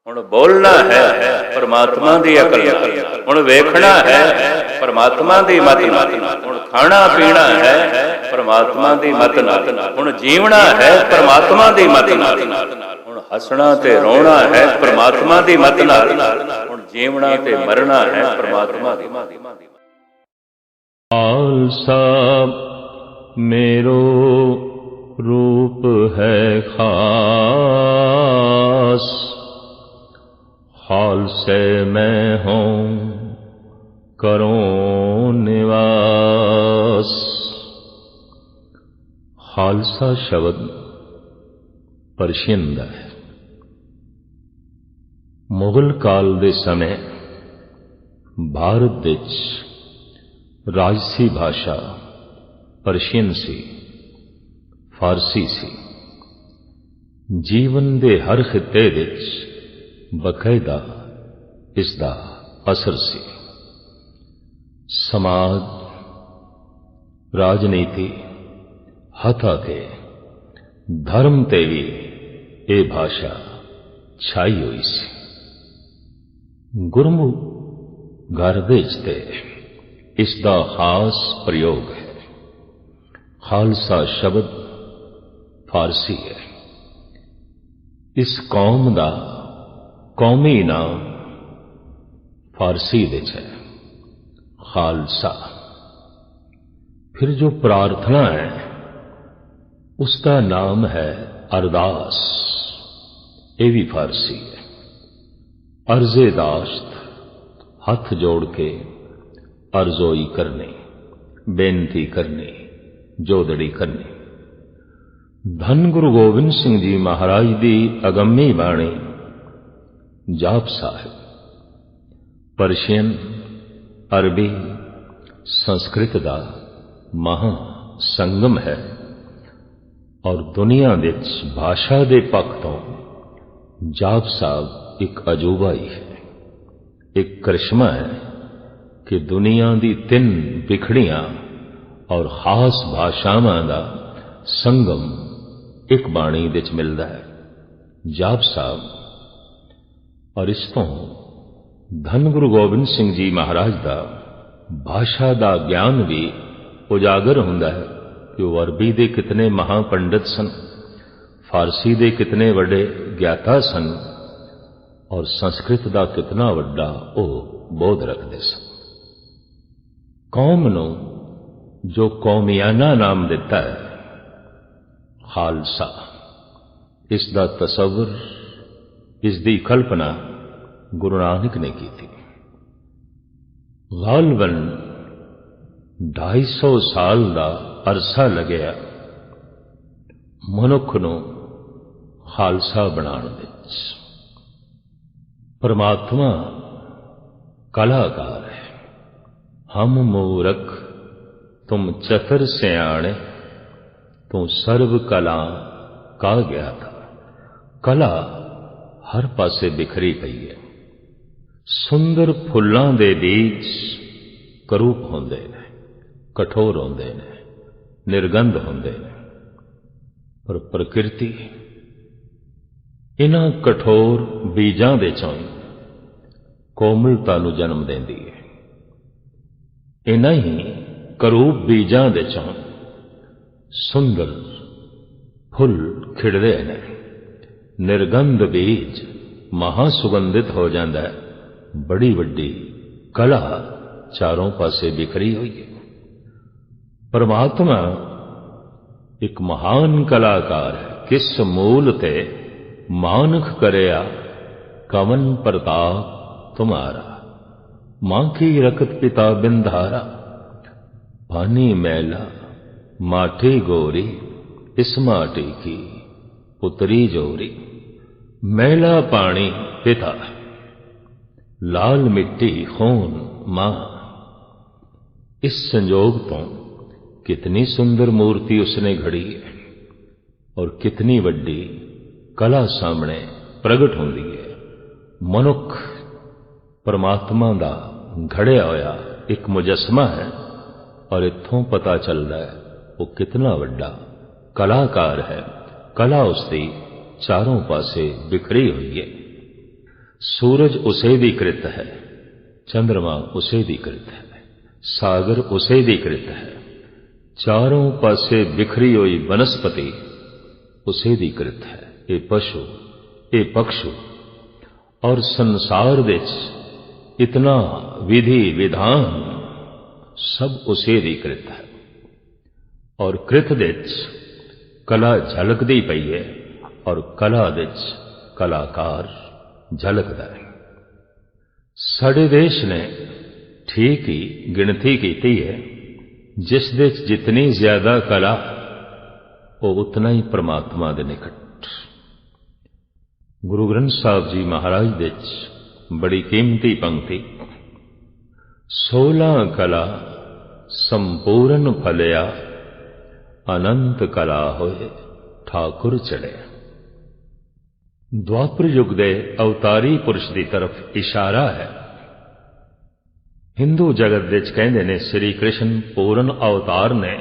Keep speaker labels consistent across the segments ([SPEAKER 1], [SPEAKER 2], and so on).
[SPEAKER 1] ਹੁਣ ਬੋਲਣਾ ਹੈ ਪਰਮਾਤਮਾ ਦੀ ਅਕਲ ਨਾਲ, ਹੁਣ ਵੇਖਣਾ ਹੈ ਪਰਮਾਤਮਾ ਦੀ ਮਤ ਨਾਲ, ਹੁਣ ਖਾਣਾ ਪੀਣਾ ਹੈ ਪਰਮਾਤਮਾ ਦੀ ਮਤ ਨਾਲ, ਹੁਣ ਜੀਵਣਾ ਹੈ ਪਰਮਾਤਮਾ ਦੀ ਮਤ ਨਾਲ, ਹੁਣ ਹੱਸਣਾ ਤੇ ਰੋਣਾ ਹੈ ਪਰਮਾਤਮਾ ਦੀ ਮਤ ਨਾਲ, ਹੁਣ ਜੀਵਣਾ ਤੇ ਮਰਨਾ ਹੈ ਪਰਮਾਤਮਾ ਦੀ ਮਤ ਨਾਲ।
[SPEAKER 2] ਖਾਲਸਾ मेरो रूप है खास, खालसे मैं हूँ करूँ निवास। खालसा शब्द परशियन दा है। मुगल काल दे समय भारत विच राजसी भाषा परशियन सी, फारसी सी। जीवन दे हर खिते विच बकायदा इसदा असर सी। समाज, राजनीति, हथा के धर्म ते भी ये भाषा छाई हुई सी। गुरमुख घर विच ते इसदा खास प्रयोग है। खालसा शब्द फारसी है। इस कौम का कौमी नाम फारसी विच है खालसा। फिर जो प्रार्थना है उसका नाम है अरदास, ये भी फारसी है। अर्ज़े दाश्त हाथ जोड़ के अर्जोई करनी, बेनती करनी, जोदड़ी करनी। धन गुरु गोबिंद सिंह जी महाराज दी अगम्मी बाणी जाप साहिब परशियन, अरबी, संस्कृत का महा संगम है और दुनिया विच भाषा के पक्ष तो जाप साहब एक अजूबा ही है, एक करिश्मा है कि दुनिया की 3 बिखड़ियां और खास भाषावां का संगम एक बाणी विच मिलता है, जाप साहब। और इस तो धन गुरु गोबिंद सिंह जी महाराज का भाषा का ज्ञान भी उजागर होंदा है कि वो अरबी के कितने महापंडित सन, फारसी के कितने बड़े ज्ञाता सन और संस्कृत का कितना वड्डा वो बोध रखते सन। कौम नूं जो कौमियाना नाम दिता है खालसा, इसका तसव्वुर, इसकी कल्पना गुरु नानक ने की थी। गालबन 250 साल का अरसा लग्या मनुख नूं खालसा बनाने विच। परमात्मा कलाकार है। हम मूरख तुम चतुर सियाणे, तू सर्व कला का गया था। कला हर पासे बिखरी पई है। सुंदर फुल्लां दे बीज करूप होंदे ने, कठोर होंदे ने, निर्गंध होंदे ने, पर प्रकृति इन्हां कठोर बीजां दे चों कोमलता नूं जन्म देंदी है। इन्हां ही करूप बीजां दे चों सुंदर फुल खिड़दे ने। निर्गंध बीज महासुगंधित हो जाता है। बड़ी वड्डी कला चारों पासे बिखरी हुई है। परमात्मा एक महान कलाकार है। किस मूल ते मानख करया कवन प्रताप तुम्हारा। मां की रकत पिता बिंधारा, पानी मैला माटी गोरी, इस माटी की पुत्री जोरी। मैला पानी पिता, लाल मिट्टी खून मां। इस संजोग तो कितनी सुंदर मूर्ति उसने घड़ी है और कितनी वड्डी कला सामने प्रगट होंदी है। मनुख परमात्मा का घड़िया होया एक मुजस्मा है और इत्थों पता चलता है वो कितना वड्डा कलाकार है। कला उसकी चारों पासे बिखरी हुई है। सूरज उसे दी कृत है, चंद्रमा उसे दी कृत है, सागर उसे दी कृत है, चारों पासे बिखरी हुई वनस्पति उसे दी कृत है। ये पशु, ये पक्षु और संसार विच इतना विधि विधान सब उसे दी कृत है। और कृत विच कला झलकदी पई है और कला विच कलाकार झलकदा है। साडे देश ने ठीक ही गिणती की है, जिस विच जितनी ज्यादा कला वो उतना ही परमात्मा दे निकट। गुरु ग्रंथ साहब जी महाराज विच बड़ी कीमती पंक्ति, 16 कला संपूर्ण फलिया, अनंत कला होए ठाकुर चढ़िया। द्वापर युग दे अवतारी पुरुष की तरफ इशारा है। हिंदू जगत विच कहंदे ने श्री कृष्ण पूर्ण अवतार ने,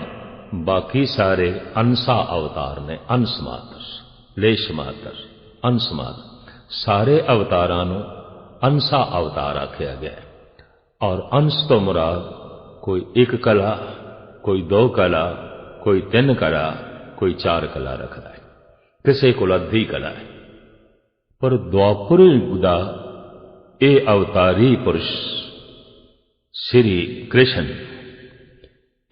[SPEAKER 2] बाकी सारे अंसा अवतार ने, अंश मात्र, लेश मात्र, अंश मात्र। सारे अवतारां नूं अंसा अवतार आख्या गया है। और अंश तो मुराद कोई एक कला, कोई 2 कला, कोई 3 कला, कोई 4 कला रखता है, किसी को अद्धी कला है। पर द्वापर युग दा ये अवतारी पुरुष श्री कृष्ण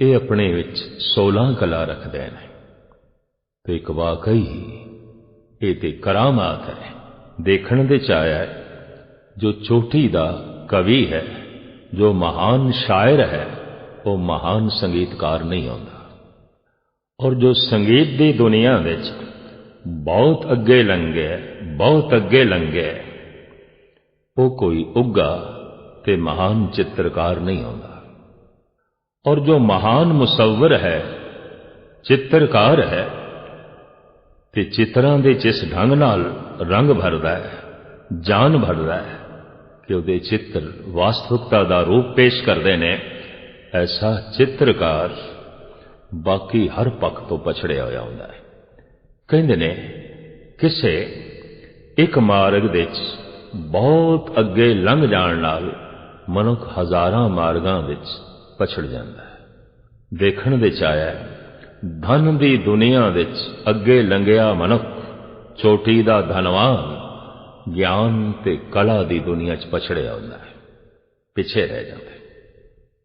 [SPEAKER 2] ये अपने विच 16 कला रखते हैं। तो एक वाकई ये ते करामात है, देखने दे चाया है। जो चोटी दा कवि है, जो महान शायर है, वो महान संगीतकार नहीं होता। और जो संगीत की दुनिया विच बहुत अगे लंघे, बहुत अगे लंघे, वो कोई उगा ते महान चित्रकार नहीं होता। और जो महान मुसव्वर है, चित्रकार है, ते चित्रां दे जिस ढंग नाल रंग भरदा है, जान भरदा है कि उहदे चित्र वास्तविकता दा रूप पेश करते हैं, ऐसा चित्रकार बाकी हर पक्ष तो पछड़िया होया हुंदा है। कहंदे ने किसे एक मार्ग विच बहुत अगे लंघ जाण नाल मनुख हजारां मार्गां विच पछड़ जांदा है। देखण दे चाया धन दी दुनिया विच अगे लंघिया मनुख, चोटी दा धनवान, ज्ञान ते कला दी दुनिया च पछड़िया हुंदा है, पिछे रह जांदा है।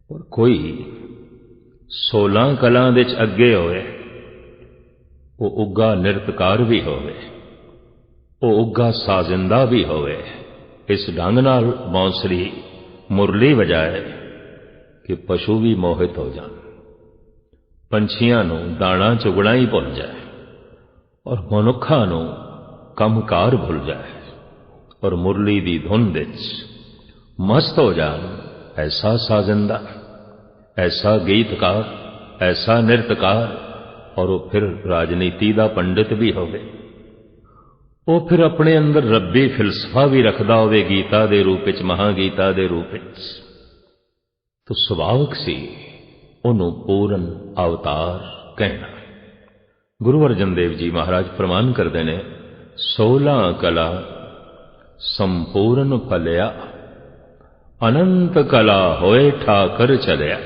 [SPEAKER 2] और कोई 16 कलां विच अगे होए, वो उगा नृतकार भी होवे, वो उगा साजिंदा भी होवे, इस ढंग नाल बांसुरी मुरली वजाए कि पशु भी मोहित हो जान, पंछियां नूं दाणा चुगना ही भुल जाए और मनुखा नूं कमकार भुल जाए और मुरली दी धुन विच मस्त हो जान। ऐसा साजिंदा, ऐसा गीतकार, ऐसा नृतकार, और वो फिर राजनीति का पंडित भी होवे, वो फिर अपने अंदर रब्बी फिलसफा भी रखदा होवे गीता दे रूप विच, महागीता दे रूप विच। तो सुभाविक सी उन्हों पूर्ण अवतार कहना। गुरु अर्जन देव जी महाराज प्रमाण करते हैं, 16 कला संपूर्ण फलिया, अनंत कला होए ठाकर चलिया।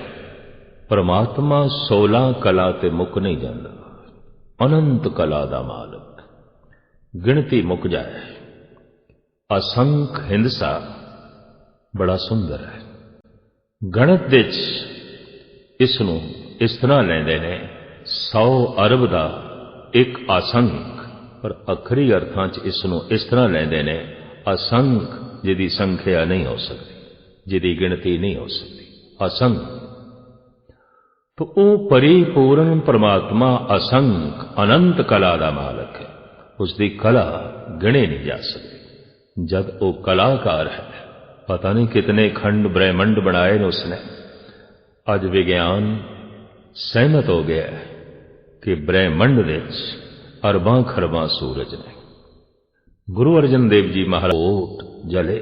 [SPEAKER 2] परमात्मा 16 कला ते मुक नहीं जाता, अनंत कला दा मालक, गिणती मुक जाए। असंख हिंदसा बड़ा सुंदर है। गणत विच इसनूं इस तरह लेंदे ने 100 अरब दा एक असंख, पर अखरी अर्थां च इसनूं इस तरह लेंदे ने असंख, जिहदी संख्या नहीं हो सकती, जिहदी गिणती नहीं हो सकती, असंख। तो वो परिपूर्ण परमात्मा असंख अनंत कला का मालक है, उसकी कला गिणे नहीं जा सकती। जब वो कलाकार है, पता नहीं कितने खंड ब्रह्मंड बनाए ने उसने। अज विज्ञान सहमत हो गया है कि ब्रह्मंड विच अरबां खरबां सूरज ने। गुरु अर्जन देव जी महाराज कोट जले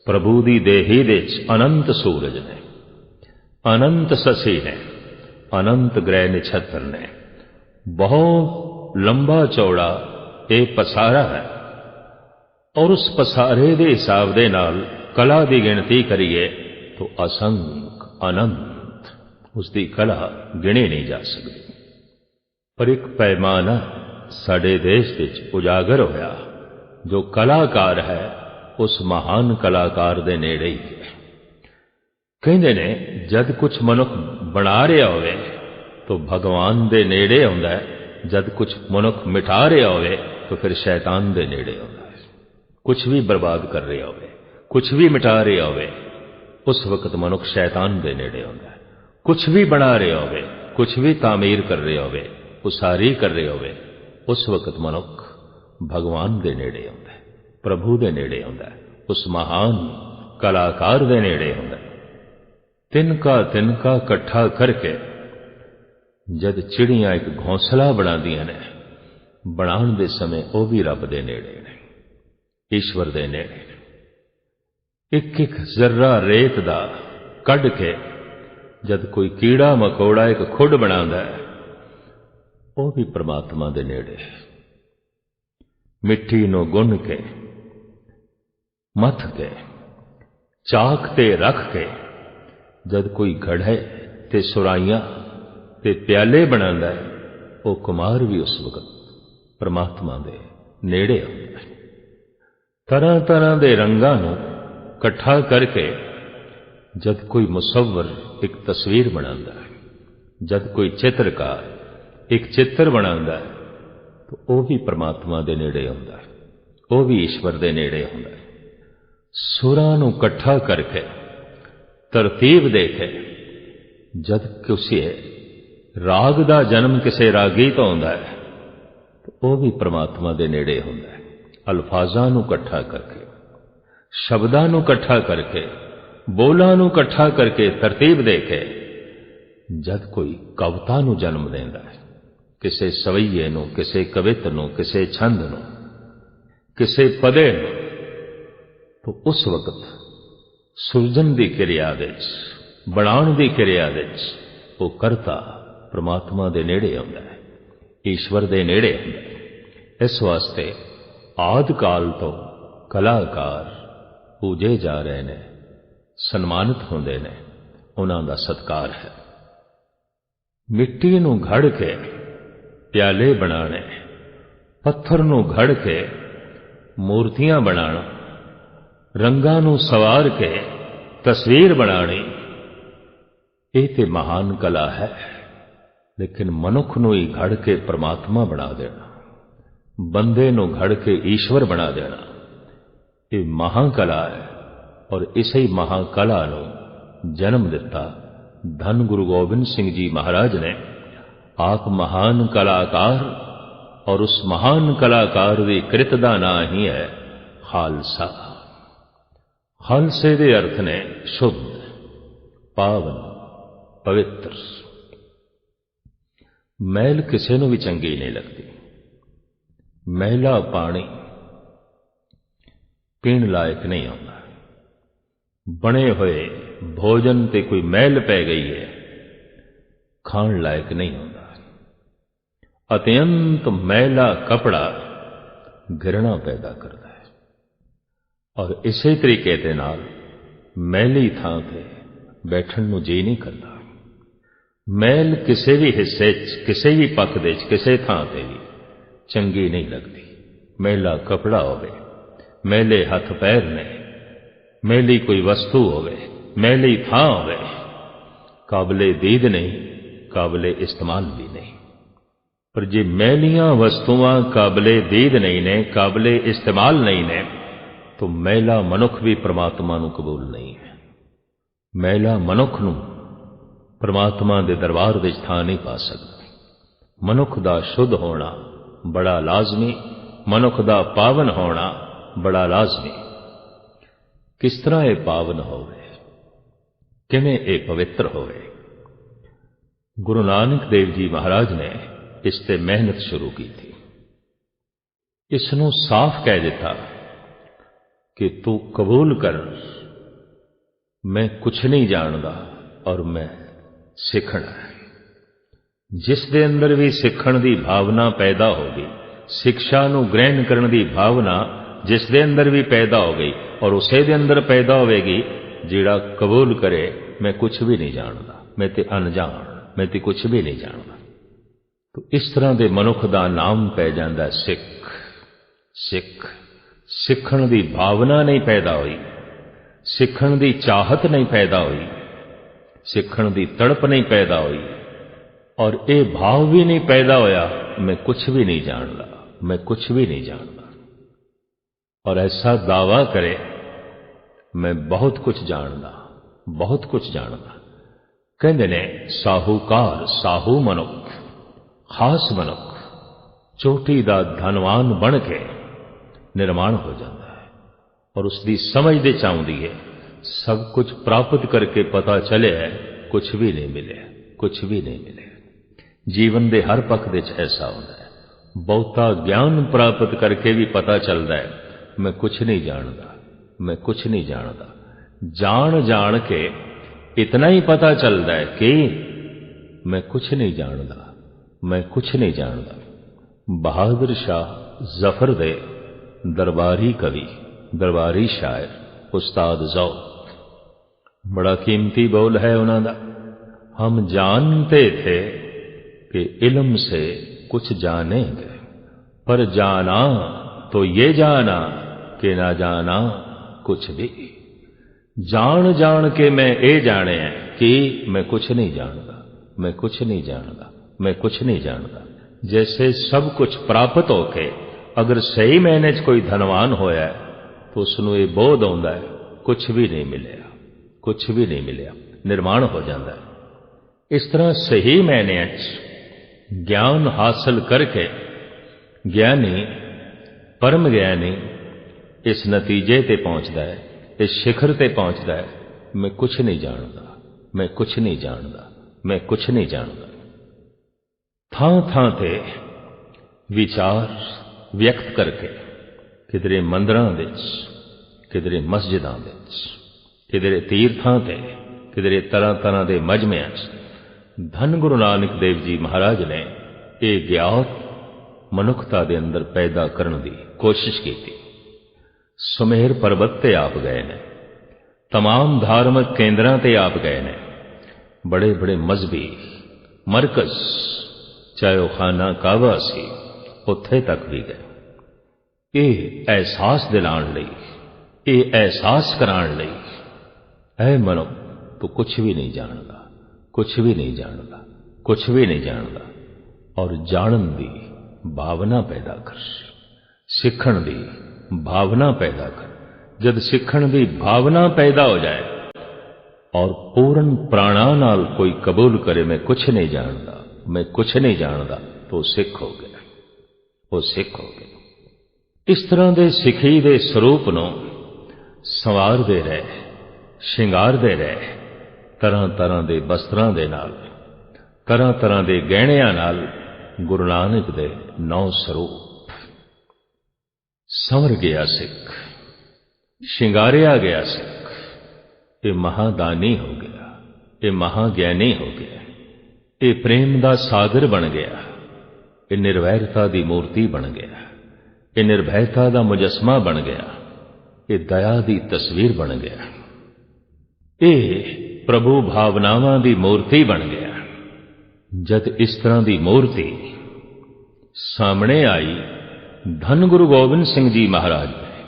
[SPEAKER 2] प्रभु दी देही विच अनंत सूरज ने, अनंत ससी ने, अनंत ग्रह नक्षत्र ने। बहुत लंबा चौड़ा एक पसारा है और उस पसारे दे हिसाब दे नाल कला की गिणती करिए तो असंख अनंत उसकी कला गिणी नहीं जा सकती। पर एक पैमाना साडे देश विच उजागर होया, जो कलाकार है उस महान कलाकार दे नेड़े ही है। कहंदे ने जद कुछ मनुख बना रहा होवे तो भगवान दे नेड़े आउंदा है, जद कुछ मनुख मिटा रहा होवे तो फिर शैतान दे नेड़े आउंदा है। कुछ भी बर्बाद कर रहा होवे, कुछ भी मिटा रहा होवे, उस वक्त मनुख शैतान दे नेड़े आउंदा है। कुछ भी बना रहा होवे, कुछ भी तामीर कर रहा होवे, उसारी कर रहे होवे, उस वक्त मनुख भगवान दे नेड़े आउंदा है, प्रभु दे नेड़े आउंदा है, उस महान कलाकार दे नेड़े आउंदा है। तिनका इकट्ठा करके जद चिड़ियां एक घोंसला बनादियां ने, बनाने दे समय वो भी रब दे नेड़े ने, ईश्वर दे नेड़े ने। एक एक जर्रा रेत दा कढ़ के जद कोई कीड़ा मकोड़ा एक खुड बनांदा है, वो भी परमात्मा दे नेड़े है। मिट्टी नूं गुन के मथ के चाक ते रख के जद कोई घड़े ते सुराइयां ते प्याले बनांदा है, वो कुमार भी उस वक्त परमात्मा दे नेड़े आउंदा है। तरह तरह दे रंगां नूं इकट्ठा करके जद कोई मुसव्वर एक तस्वीर बनांदा है, जद कोई चित्रकार एक चित्र बनांदा है, तो वह भी परमात्मा दे नेड़े आउंदा है, वह भी ईश्वर दे नेड़े आउंदा है। सुरां नूं इकट्ठा करके तरतीब दे के जद किसी राग दा जन्म किसी रागी तो आउंदा है, तो वह भी परमात्मा दे नेड़े आउंदा है। अल्फाजां नूं इकट्ठा करके, शब्दां नूं इकट्ठा करके, बोलां नूं इकट्ठा करके तरतीब दे के जद कोई कविता नूं जन्म देंदा है, किसी सवैये नूं, किसी कवित नूं, किसी छंद नूं, किसी पदे नूं, तो उस वक्त सुरजन की क्रिया विच, बनाउण की क्रिया विच वो करता परमात्मा दे नेड़े आउंदा है, ईश्वर दे नेड़े आउंदा है। इस वास्ते आदि काल तो कलाकार पूजे जा रहे ने, सन्मानित होंदे ने, उन्हां दा सत्कार है। मिट्टी नूं घड़ के प्याले बनाने, पत्थर नूं घड़ के मूर्तियां बनाना, रंगां नूं सवार के तस्वीर बनानी, ये ते महान कला है। लेकिन मनुख नूं ही घड़ के परमात्मा बना देना, बंदे नूं घड़ के ईश्वर बना देना, ये महाकला है। और इसे महाकला नूं जन्म दिता धन गुरु गोबिंद सिंह जी महाराज ने। आप महान कलाकार, और उस महान कलाकार की कृत का नाम ही है खालसा। खालसे के अर्थ ने शुद्ध, पावन, पवित्र। मैल किसी नूं भी चंगी नहीं लगती। मैला पानी पीण लायक नहीं होता। बने हुए भोजन ते कोई मैल पै गई है, खाण लायक नहीं होता। अत्यंत मैला कपड़ा घृणा पैदा करता है। और इसे तरीके दे नाल मैली थां ते बैठण नूं जी नहीं करता। मैल किसी भी हिस्से च, किसी भी पक्ष दे च, किसी थां ते भी चंगी नहीं लगती। मैला कपड़ा होवे, मैले हथ पैर ने, मैली कोई वस्तु होवे, मैली थां होवे, काबिले दीद नहीं, काबिले इस्तेमाल भी नहीं। पर जे मैलियां वस्तुआं काबिले दीद नहीं ने, काबिले इस्तेमाल नहीं ने, तो मैला मनुख भी परमात्मा नूं कबूल नहीं है। मैला मनुख नूं परमात्मा दे दरबार विच थां नहीं पा सकदा। मनुख दा शुद्ध होना बड़ा लाजमी, मनुख दा पावन होना बड़ा लाजमी। किस तरह ये पावन होवे, किवें ये पवित्र होवे। गुरु नानक देव जी महाराज ने इस ते मेहनत शुरू की थी। इसनूं साफ कह दिता कि तू कबूल कर, मैं कुछ नहीं जानदा और मैं सीखना है। जिस दे अंदर भी सीखण दी भावना पैदा होगी, शिक्षा नूं ग्रहण करन दी भावना जिस दे अंदर भी पैदा हो गई और उसे दे अंदर पैदा होगी जिहड़ा कबूल करे मैं कुछ भी नहीं जानता, मैं ते अनजान, मैं ते कुछ भी नहीं जानता। तो इस तरह के मनुख का नाम पै जाता सिख। सिख सिखण की भावना नहीं पैदा हुई, सिखण की चाहत नहीं पैदा हुई, सिखण की तड़प नहीं पैदा हुई और ये भाव भी नहीं पैदा होया मैं कुछ भी नहीं जानता, मैं कुछ भी नहीं जानता। और ऐसा दावा करे मैं बहुत कुछ जानता, बहुत कुछ जानता। कहते ने साहूकार साहू मनुख, खास मनुख चोटी का धनवान बन के निर्माण हो जाता है और उसकी समझ दे चाहती है सब कुछ प्राप्त करके पता चले है कुछ भी नहीं मिले, कुछ भी नहीं मिले। जीवन के हर पक्ष में ऐसा होता है, बहुता ज्ञान प्राप्त करके भी पता चलता है मैं कुछ नहीं जानता, मैं कुछ नहीं जानता। जान जान के इतना ही पता चलता है कि मैं कुछ नहीं जानता, मैं कुछ नहीं जानता। बहादुर शाह जफर दे दरबारी कवि, दरबारी शायर उस्ताद ज़ौक़, बड़ा कीमती बोल है उन्होंने। हम जानते थे कि इल्म से कुछ जानेंगे, पर जाना तो ये जाना कि ना जाना कुछ भी। जान जान के मैं ये जाने कि मैं कुछ नहीं जानता, मैं कुछ नहीं जानता, मैं कुछ नहीं जानता। जैसे सब कुछ प्राप्त होके अगर सही मैंने कोई धनवान होया तो उसनों ये बोध आता है कुछ भी नहीं मिलिया, कुछ भी नहीं मिलिया, निर्माण हो जाता है। इस तरह सही मैंने ज्ञान हासिल करके ज्ञानी, परम ज्ञानी इस नतीजे ते पहुंचता है, इस शिखर ते पहुंचता है मैं कुछ नहीं जानता, मैं कुछ नहीं जानता, मैं कुछ नहीं जानता। थां थां ते विचार व्यक्त करके किधरे मंदिरां विच, किधरे मस्जिदां विच, किधरे तीर्थां ते, किधरे तरह तरह के मजमिआं धन गुरु नानक देव जी महाराज ने यह ज्ञात मनुखता के अंदर पैदा करने की कोशिश की थी। सुमेर पर्वत ते आप गए ने, तमाम धार्मिक केंद्रों ते आप गए ने, बड़े बड़े मजहबी मरकज चाहे वह खाना काबा सी उत्थे तक भी गए। ये एहसास दिलाने लई, ये एहसास कराने लई ऐ मनो तो कुछ भी नहीं जानता, कुछ भी नहीं जानता, कुछ भी नहीं जानता। और जानन दी भावना पैदा कर, सिखण दी भावना पैदा कर। जब सिखण दी भावना पैदा हो जाए और पूर्ण प्राणा नाल कोई कबूल करे मैं कुछ नहीं जानता, मैं कुछ नहीं जानता, तो सिख हो गया, वो सिख हो गया। इस तरह के सिखी के स्वरूप नूं संवारदे रहे, शिंगारदे रहे, तरह तरह के वस्त्रां दे नाल, तरह तरह के गहणियां नाल गुरु नानक दे 9 स्वरूप। संवर गया सिख, शिंगारिया गया सिख, ये महादानी हो गया, ये महाज्ञानी हो गया, ये प्रेम का सागर बन गया, ये निर्वैरता की मूर्ति बन गया, ये निर्भयता का मुजस्मा बन गया, ये दया की तस्वीर बन गया, ये प्रभु भावनावां की मूर्ति बन गया। जब इस तरह की मूर्ति सामने आई धन गुरु गोबिंद सिंह जी महाराज ने,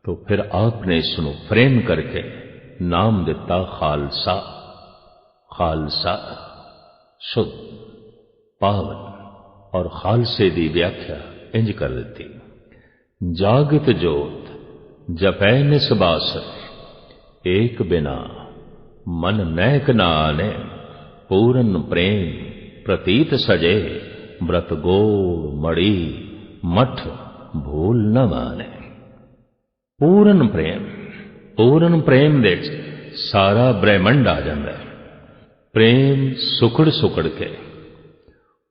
[SPEAKER 2] तो फिर आपने इसको फ्रेम करके नाम दिता खालसा। खालसा शुद्ध, पावन, और खालसे की व्याख्या इंज कर दी, जागत जोत जपै निसबासर, एक बिना मन नैक न आने, पूरन प्रेम प्रतीत सजे, व्रत गोड़ मड़ी मठ भूल न माने। पूरन प्रेम दे सारा ब्रह्मंड आ जाता है। प्रेम सुकड़ सुकड़ के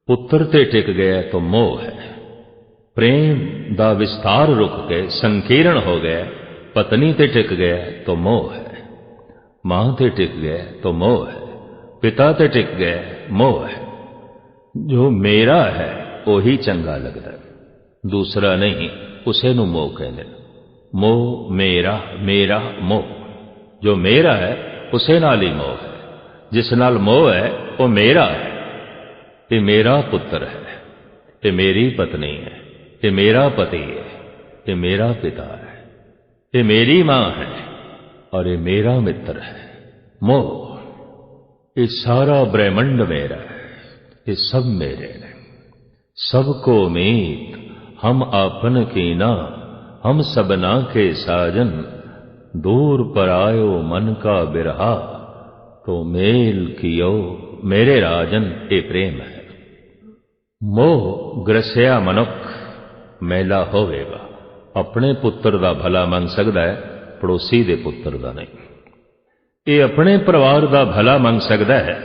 [SPEAKER 2] पुत्र ते टिक गया तो मोह है, प्रेम दा विस्तार रुक के संकीर्ण हो गया, पत्नी ते टिक गया तो मोह है, मां ते टिक गया तो मोह है, पिता ते टिक गया मोह है। जो मेरा है वही चंगा लगता है, दूसरा नहीं, उसे नूं मोह कहंदे ने। मोह मेरा, मेरा मोह। जो मेरा है उसे नाल ही मोह है, जिस नाल मोह है वो मेरा है। ये मेरा पुत्र है, ये मेरी पत्नी है, ये मेरा पति है, ये मेरा पिता है, ये मेरी मां है और ये मेरा मित्र है। मोह, ये सारा ब्रह्मंड मेरा है, ये सब मेरे ने। सबको मीत हम आपन कीना, हम सबना के साजन। दूर पर आयो मन का बिरहा, तो मेल कियो मेरे राजन। ये प्रेम है। मोह ग्रसिया मनुख मैला होवेगा। अपने पुत्र दा भला मन सकदा है, पड़ोसी दे पुत्र दा नहीं। ये अपने परिवार दा भला मंग सकदा है,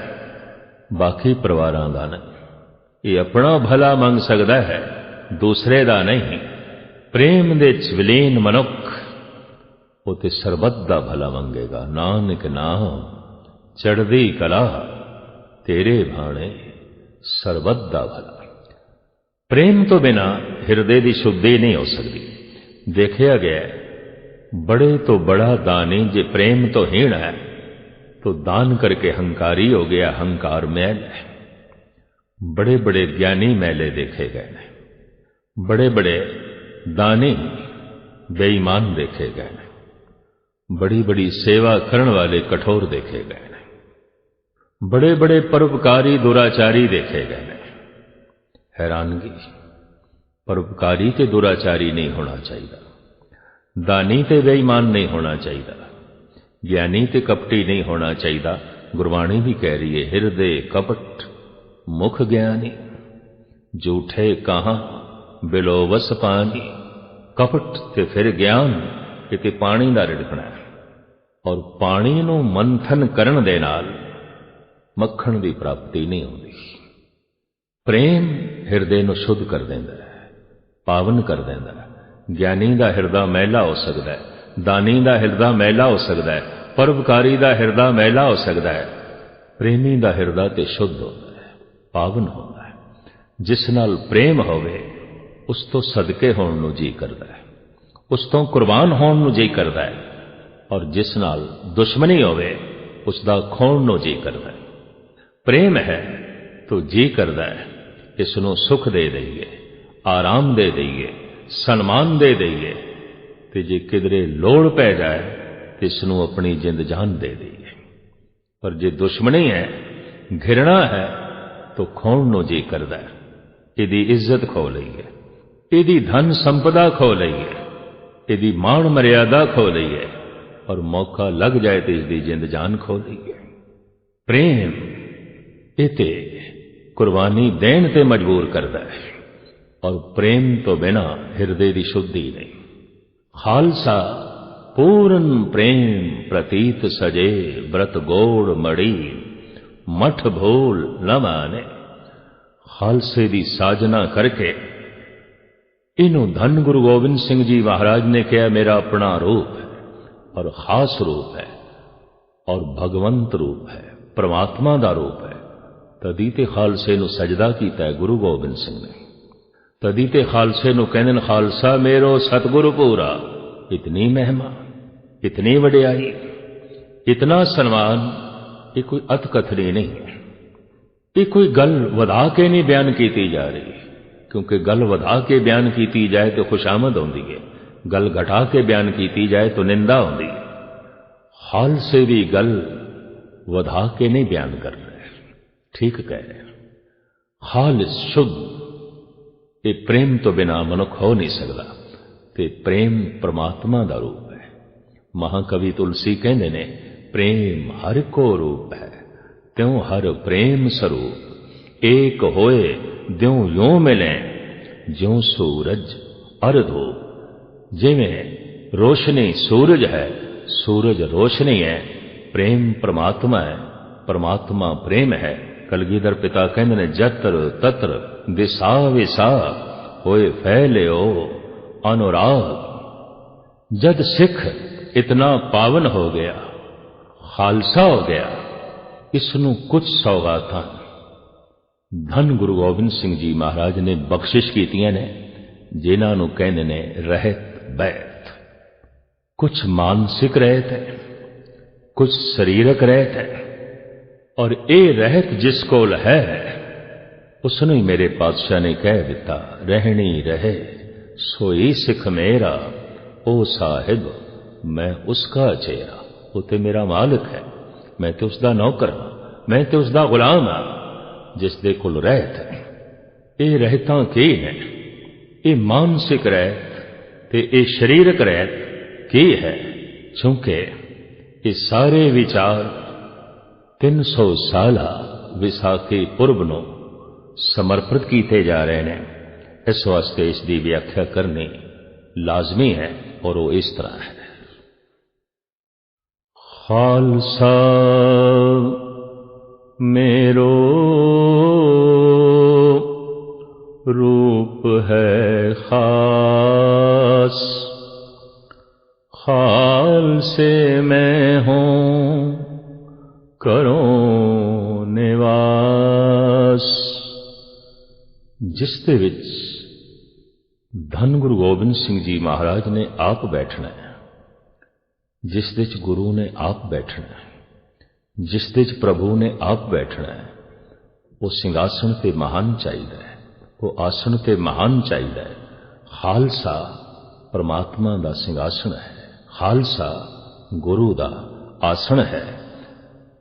[SPEAKER 2] बाकी परिवारां दा नहीं। ये अपना भला मंग सकदा है, दूसरे दा नहीं। प्रेम दे विलीन मनुख वो ते सरबत दा भला मंगेगा। नानक नाम चढ़दी कला, तेरे भाणे सरबत दा भला। प्रेम तो बिना हृदय की शुद्धि नहीं हो सकती। देखा गया बड़े तो बड़ा दानी जे प्रेम तो हीण है, तो दान करके हंकारी हो गया। हंकार मैल है। बड़े बड़े ज्ञानी मैले देखे गए हैं, बड़े बड़े दानी बेईमान देखे गए हैं, बड़ी बड़ी सेवा करने वाले कठोर देखे गए हैं, बड़े बड़े परोपकारी दुराचारी देखे गए हैं। हैरानगी, परोपकारी ते दुराचारी नहीं होना चाहिए, दानी ते बेईमान नहीं होना चाहिए, ज्ञानी ते कपटी नहीं होना चाहिए। गुरबाणी भी कह रही है, हृदय कपट मुख ज्ञानी, झूठे कहां बिलोवस पानी। कपट ते फिर ज्ञान, ये पानी का रिड़कना है। और पानी नूं मंथन करन दे नाल मक्खण की प्राप्ति नहीं होती। प्रेम हृदय नूं शुद्ध कर देंदा है, पावन कर देंदा है। ज्ञानी का हृदय मैला हो सकता है, दानी का हृदय मैला हो सकता है, परोपकारी का हृदय मैला हो सकता है। प्रेमी का हृदय तो शुद्ध होता है, पावन होता है। जिस नाल प्रेम होवे उस तो सदके होण नूं जी करदा है, उस तो कुर्बान होण नूं जी करदा है। और जिस नाल दुश्मनी होवे उसदा खोण नूं जी करदा है। प्रेम है तो जी करदा है इसनूं सुख दे दईए, आराम दे दईए, सन्मान दे दईए। ते जे किधरे लोड़ पै जाए तो इसनूं अपनी जिंद जान दे दईए। पर जे दुश्मनी है, घृणा है, तो खोण नूं जी करदा है। इहदी इज्जत खो लईए, इहदी धन संपदा खो लईए, इहदी मान मर्यादा खो लईए, और मौका लग जाए तो इसकी जिंद जान खो लईए। प्रेम इते कुर्बानी देन ते मजबूर करता है। और प्रेम तो बिना हृदय की शुद्धि नहीं। खालसा पूर्ण प्रेम प्रतीत सजे, व्रत गोड़ मड़ी मठ भूल न माने। खालसे की साजना करके इनू धन गुरु गोबिंद सिंह जी महाराज ने कहा, मेरा अपना रूप है और खास रूप है और भगवंत रूप है, परमात्मा का रूप है। तदी ते खालसे नू सजदा कीता है गुरु गोबिंद सिंह ने। तदी ते खालसे नू कहंदे ने, खालसा मेरो सतगुरु पूरा। इतनी महिमा, इतनी वडियाई, इतना सन्मान, ये कोई अतकथनी नहीं है। ये कोई गल वधा के नहीं बयान की जा रही, क्योंकि गल वधा के बयान की जाए तो खुशामद होती है, गल घटा के बयान की जाए तो निंदा होती है। हाल से भी गल वधा के नहीं बयान कर रहे, ठीक कह रहे हैं। हाल शुद्ध, ये प्रेम तो बिना मनुख हो नहीं सकता। ते प्रेम परमात्मा का रूप है। महाकवि तुलसी कहते ने, प्रेम हर को रूप है, त्यों हर प्रेम स्वरूप। एक होए द्यों यों मिले, ज्यों सूरज अर्धूप। जिवें रोशनी सूरज है, सूरज रोशनी है, प्रेम परमात्मा है, परमात्मा प्रेम है। कलगीधर पिता कहते ने, जत्र तत्र दिशा विसा होए फैलियो अनुराग। जद सिख इतना पावन हो गया, खालसा हो गया, इसनू कुछ सौगातां धन गुरु गोबिंद सिंह जी महाराज ने बख्शिश कीतियां ने। जिन्हां नूं कहंदे ने रहत बैत। कुछ मानसिक रहत है, कुछ शरीरक रहत है, और ये रहत जिस कोल है उसने ही मेरे पातशाह ने कह दिता, रहनी रहे सोई सिख मेरा, ओ साहिब मैं उसका चेहरा। वो तो मेरा मालिक है, मैं तो उसका नौकर हाँ, मैं तो उसका गुलाम हाँ, जिस दे कोल रहत है। ये रहतां की ने, ये मानसिक रहत ते ये शरीरक रहत की है, क्योंकि ये सारे विचार 300 साला विसाखी पुरब नूं समर्पित किए जा रहे हैं। इस वास्ते इसकी व्याख्या करनी लाजमी है, और वो इस तरह है। खालसा मेरो रूप है खास, खालसे मैं हूं करो निवास। जिस दे विच धन गुरु गोबिंद सिंह जी महाराज ने आप बैठना है, जिस दे च गुरु ने आप बैठना है, जिस दे च प्रभु ने आप बैठना है, वो सिंहासन ते महान चाहिए, वो आसन ते महान चाहिए। खालसा परमात्मा दा सिंहासन है, खालसा गुरु दा आसन है।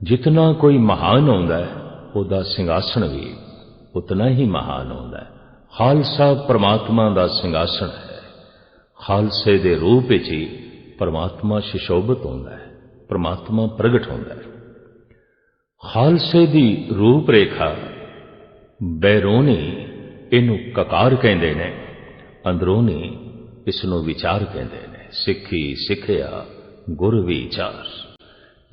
[SPEAKER 2] जितना कोई महान होंदा है उहदा सिंहासन भी उतना ही महान होंदा है। खालसा परमात्मा दा सिंहासन है, खालसे दे रूप विच ही परमात्मा सुशोभित होंदा है, परमात्मा प्रगट होंदा है। खालसे दी रूप रेखा बैरोनी इनू ककार कहंदे ने, अंदरोनी इसनों विचार कहंदे ने। सिक्खी सिखिया गुर विचार।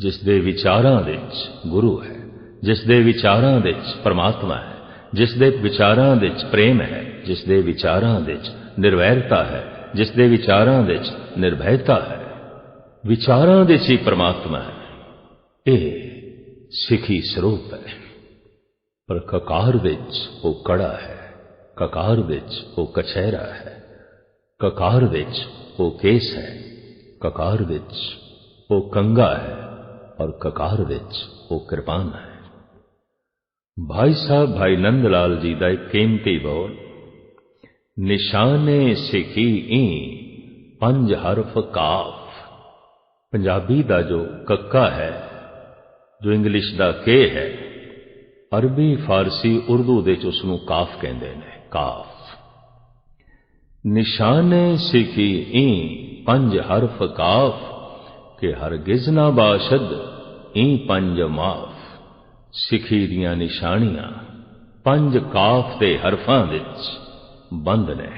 [SPEAKER 2] जिस दे विचारां विच गुरु है, जिस दे विचारां विच परमात्मा है, जिस दे विचारां विच प्रेम है, जिस दे विचारां विच निर्वैरता है, जिस दे विचारां विच निर्भयता है, विचारां विच ही परमात्मा है। ये सिखी स्वरूप है। पर ककार विच वो कड़ा है, ककार विच वो कछहरा है, ककार विच वो केस है, ककार विच वो कंगा है, और ककार विच वो कृपान है। भाई साहब भाई नंदलाल जी का एक कीमती बोल, निशाने सिखी ई 5 हरफ काफ। पंजाबी का जो कक्का है, जो इंग्लिश का के है, अरबी फारसी उर्दू दे उसनूं काफ कहंदे ने, काफ। निशाने सिखी ई 5 हरफ काफ, के हरगिज ना बाशद ई 5 माफ। सिखी दियां निशानियां 5 काफ दे हरफां विच बंद ने।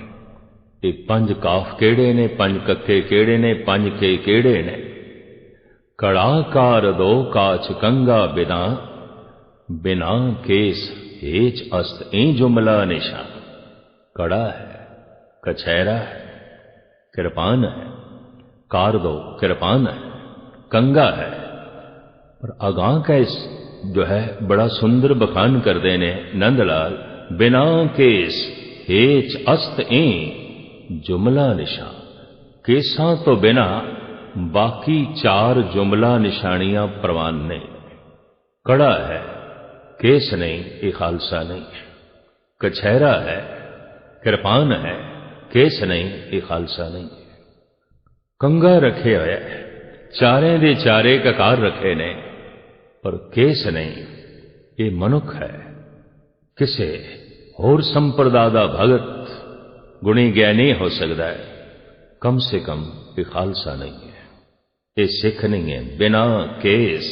[SPEAKER 2] ये 5 काफ केड़े ने, 5 कक्के केड़े ने, 5 के केड़े ने? कड़ाकार दो काच कंगा बिना, बिना केस हेच अस्त ए जुमला निशान। कड़ा है, कछहरा है, कृपान है, कार दो कृपान है, कंगा है। और अगां का इस जो है बड़ा सुंदर बखान कर देने नंदलाल, बिना केस हेच अस्त ए जुमला निशान। केसां तो बिना बाकी 4 जुमला निशानियां प्रवान नहीं। कड़ा है, केस नहीं, ये खालसा नहीं है। कछहरा है, कृपान है, केस नहीं, ये खालसा नहीं है। कंगा रखे हुए चारे दे चारे ककार रखे ने, पर केस नहीं, ये मनुख है। किसे होर संप्रदा दा भगत गुणी ज्ञानी हो सकता है, कम से कम ये खालसा नहीं है, ये सिख नहीं है। बिना केस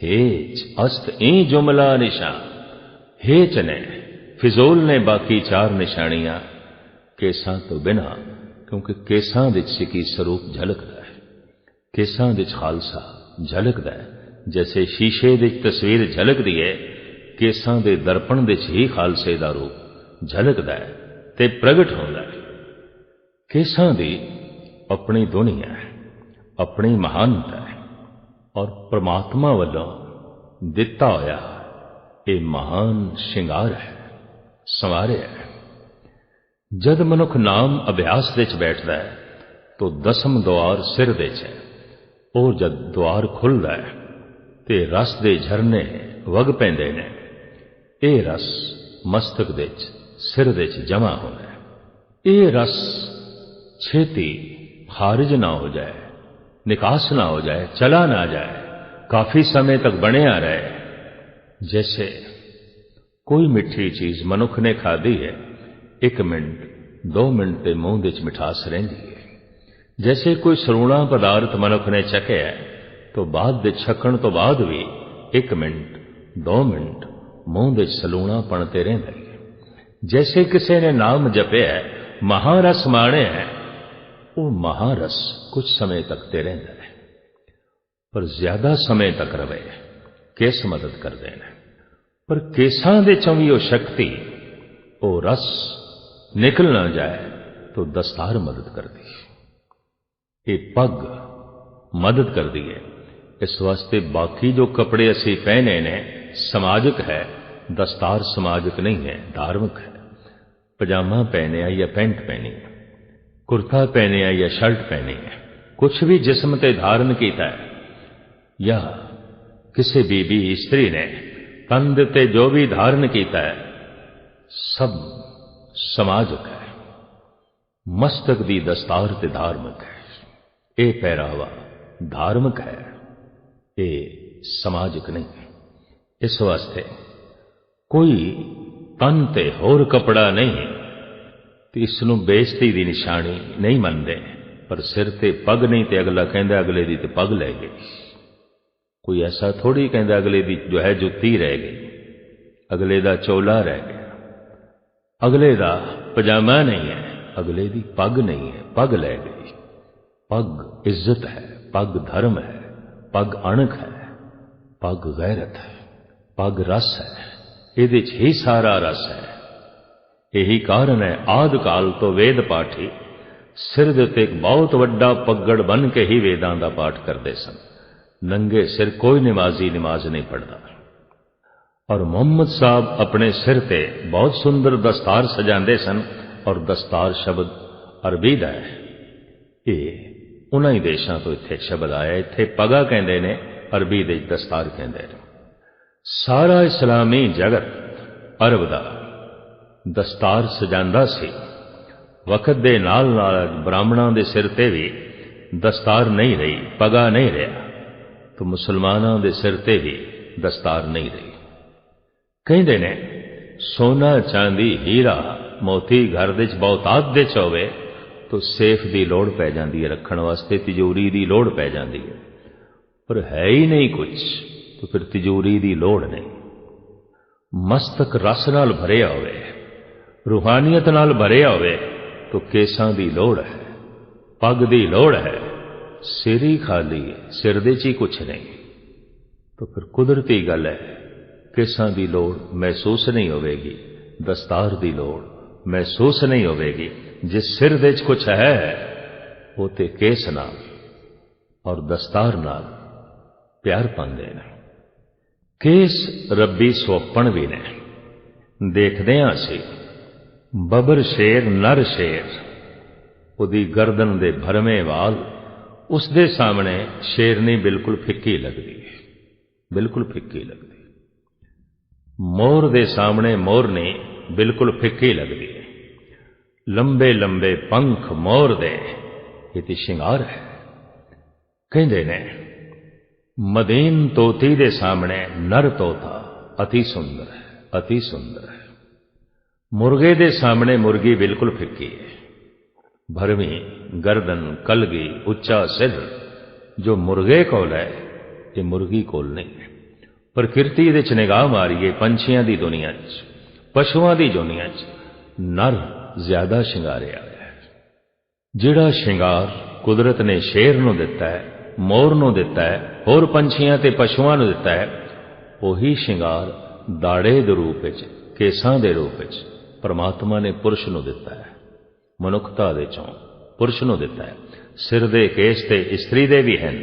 [SPEAKER 2] हेच अस्त ए जुमला निशान। हेच ने फिजूल ने बाकी 4 निशानियां, केसां तो बिना, क्योंकि केसां विच सिखी स्वरूप झलकदा है, केसां विच खालसा झलकदा है। जैसे शीशे दी तस्वीर झलकदी है, केसां दे दर्पण विच ही खालसे दा रूप झलकदा है ते प्रगट होंदा है। केसां दी अपनी दुनिया है, अपनी महानता है, और परमात्मा वालों दिता होया ये महान श्रृंगार है, संवारे है। जद मनुख नाम अभ्यास दे च बैठदा है तो दसम द्वार सिर दे च है। और जद द्वार खुलदा है ते रस दे झरने वग पैंदे ने। ये रस मस्तक दे च सिर दे च जमा होना है। ये रस छेती खारिज ना हो जाए, निकास ना हो जाए, चला ना जाए, काफी समय तक बनिया रहे। जैसे कोई मिठी चीज मनुख ने खाधी है, 1 मिनट 2 मिनट के मुंह दे च मिठास रहिंदी है। जैसे कोई सलूणा पदार्थ मनुख ने चखिया तो बाद दे छकण तो बाद भी 1 मिनट 2 मिनट मुंह दे सलूणापण ते रहिंदा है। जैसे किसी ने नाम जपिया है, महारस माणे है, वो महारस कुछ समय तक ते रहिंदा है, पर ज्यादा समय तक रवे केस मदद कर देना। पर केसां दे चों भी वो शक्ति, वो रस निकल ना जाए तो दस्तार मदद कर दी, ये पग मदद कर दी है। इस वास्ते बाकी जो कपड़े असी पहने ने समाजिक है, दस्तार समाजिक नहीं है, धार्मिक है। पजामा पहने या पैंट पहनी है, कुर्ता पहने या शर्ट पहनी है, कुछ भी जिस्म ते धारण किया है, या किसी बीबी स्त्री ने तन ते जो भी धारण किया है, सब समाजिक है। मस्तक दी दस्तार ते धार्मिक है। ये पहरावा धार्मिक है, ये समाजिक नहीं है। इस वास्ते कोई तन ते होर कपड़ा नहीं तो इसनों बेइज्जती दी निशानी नहीं मनते। पर सिर ते पग नहीं तो अगला कहंदा अगले दी ते पग लै गई। कोई ऐसा थोड़ी कहंदा अगले दी जो है जुत्ती रह गई, अगले दा चोला रह गया, अगले दा पजामा नहीं है, अगले दी पग नहीं है, पग लै गई। पग इज्जत है, पग धर्म है, पग अणख है, पग गैरत है, पग रस है। इहदे च ही सारा रस है। यही कारण है आदि काल तो वेद पाठी सिर दे उत्ते एक बहुत वड्डा पगड़ बन के ही वेदां दा पाठ करते सन। नंगे सिर कोई नमाजी नमाज नहीं पढ़ता। और मोहम्मद साहब अपने सिर ते बहुत सुंदर दस्तार सजांदे सन। और दस्तार शब्द अरबी दा है, ये उन्हां ही देशां तो इत्थे शब्द आया। इत्थे पगा कहंदे ने, अरबी दे दस्तार कहंदे ने। सारा इस्लामी जगत अरब दा दस्तार सजांदा सी। वक्त दे नाल नाल ब्राह्मणां दे सिर ते भी दस्तार नहीं रही, पगा नहीं रहा, तो मुसलमानां दे सिर ते भी दस्तार नहीं रही। कहंदे ने सोना चांदी हीरा मोती घर दे च बहुतात दे च होवे तो सेफ दी लोड़ पै जाती है, रखण वास्ते तिजोरी दी लोड़ पै जाती है। पर है ही नहीं कुछ तो फिर तिजोरी दी लोड़ नहीं। मस्तक रस नाल भरिया होवे, रूहानियत नाल भरिया होवे तो केसां दी लोड़ है, पग दी लोड़ है। सिर ही खाली है, सिर दे च ही कुछ नहीं, तो फिर कुदरती गल है केसां दी लोड़ महसूस नहीं होवेगी, दस्तार दी लोड़ महसूस नहीं होवेगी। जिस सिर दे च कुछ है वो ते केस नाल और दस्तार नाल प्यार पांदे ने। केस रब्बी सोपण भी ने। देखदे हां असीं बबर शेर नर शेर, उदी गर्दन दे भरमे वाल उसदे सामने शेरनी बिल्कुल फिक्की लगदी है, बिल्कुल फिक्की लगदी। मोर दे सामने मोरनी बिल्कुल फिक्की लगदी है। लंबे लंबे पंख मोर दे ये ते शिंगार है। कहंदे ने मदीन तोती दे सामने नर तोता अति सुंदर है, अति सुंदर है। मुर्गे दे सामने मुर्गी बिल्कुल फिक्की है। भरवी गर्दन कलगी उच्चा सिर जो मुर्गे कोल है ये मुर्गी कोल नहीं है। प्रकृति दे च निगाह मारिए पंछियां दी दुनिया च, पशुआं दी दुनिया च नर ज्यादा शिंगारिया है। जिहड़ा शिंगार कुदरत ने शेर नूं दिता है, मोर नूं दिता है, होर पंछियां ते पशुआं नूं दिता है, वही शिंगार दाड़े दे रूप विच, केसां दे रूप विच परमात्मा ने पुरुष नूं दिता है। मनुखता दे चों पुरुष नूं दिता है। सिर दे केस ते इस्त्री दे भी हन,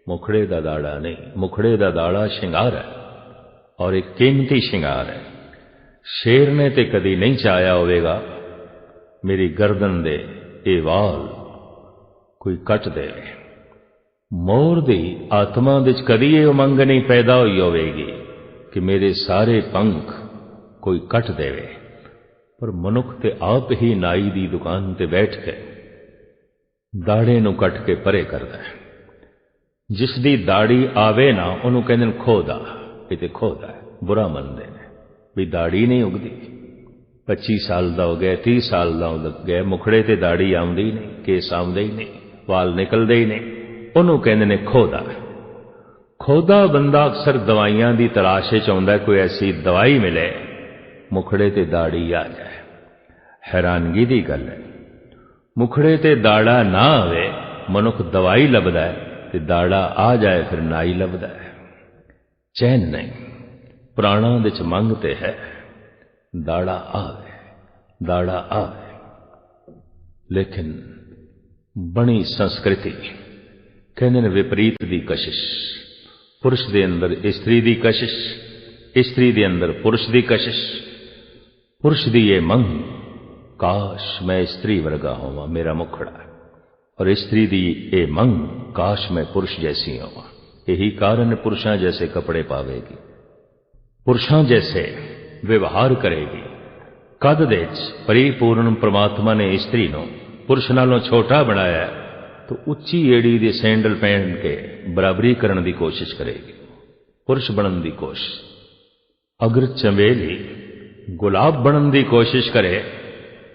[SPEAKER 2] मुखड़े दा दाड़ा नहीं। मुखड़े दा दाड़ा शिंगार है और एक कीमती शिंगार है। शेर ने ते कदी नहीं चाया होवेगा मेरी गर्दन दे ये वाल कोई कट दे। मोर दी आत्मा विच कदी ये उमंग नहीं पैदा हुई होवेगी कि मेरे सारे पंख कोई कट देवे, पर मनुख ते आप ही नाई दी दुकान ते बैठ के दाड़े नूं कट के परे करदा है। जिस दी दाड़ी आवे ना उन्होंने कहते खोदा, ये खोदा है, बुरा मनते हैं भी दाड़ी नहीं उगती। 25 साल का हो गया, 30 साल का हो गया, मुखड़े ते दाड़ी आउंदी नहीं, केस आउंदे ही नहीं, वाल निकलते ही नहीं, उन्होंने कहते ने खोदा। खोदा बंदा अक्सर दवाइयां की तलाश चाहता, कोई ऐसी दवाई मिले मुखड़े ते दाड़ी आ जाए। हैरानगी की गल है, मुखड़े ते दाड़ा ना आवे, मनुख दवाई लभदा है, ते दाड़ा आ जाए फिर नाई लभदा है। चैन नहीं, प्राणा विच मंगते है, दाड़ा आवे, दाड़ा आवे। लेकिन बनी संस्कृति कहते ने विपरीत दी कशिश, पुरुष दे अंदर स्त्री दी कशिश, स्त्री दे अंदर पुरुष दी कशिश। पुरुष दी ये मंग, काश मैं स्त्री वर्गा होवां, मेरा मुखड़ा, और स्त्री दी ये मंग, काश मैं पुरुष जैसी होवां। यही कारण पुरुषां जैसे कपड़े पावेगी, पुरुषां जैसे व्यवहार करेगी। कद दे परिपूर्ण परमात्मा ने स्त्री नूं पुरुष नालों छोटा बनाया है, तो उच्ची एड़ी दे सैंडल पहन के बराबरी करने की कोशिश करेगी, पुरुष बनने की कोशिश। अगर चंबेली गुलाब बनने की कोशिश करे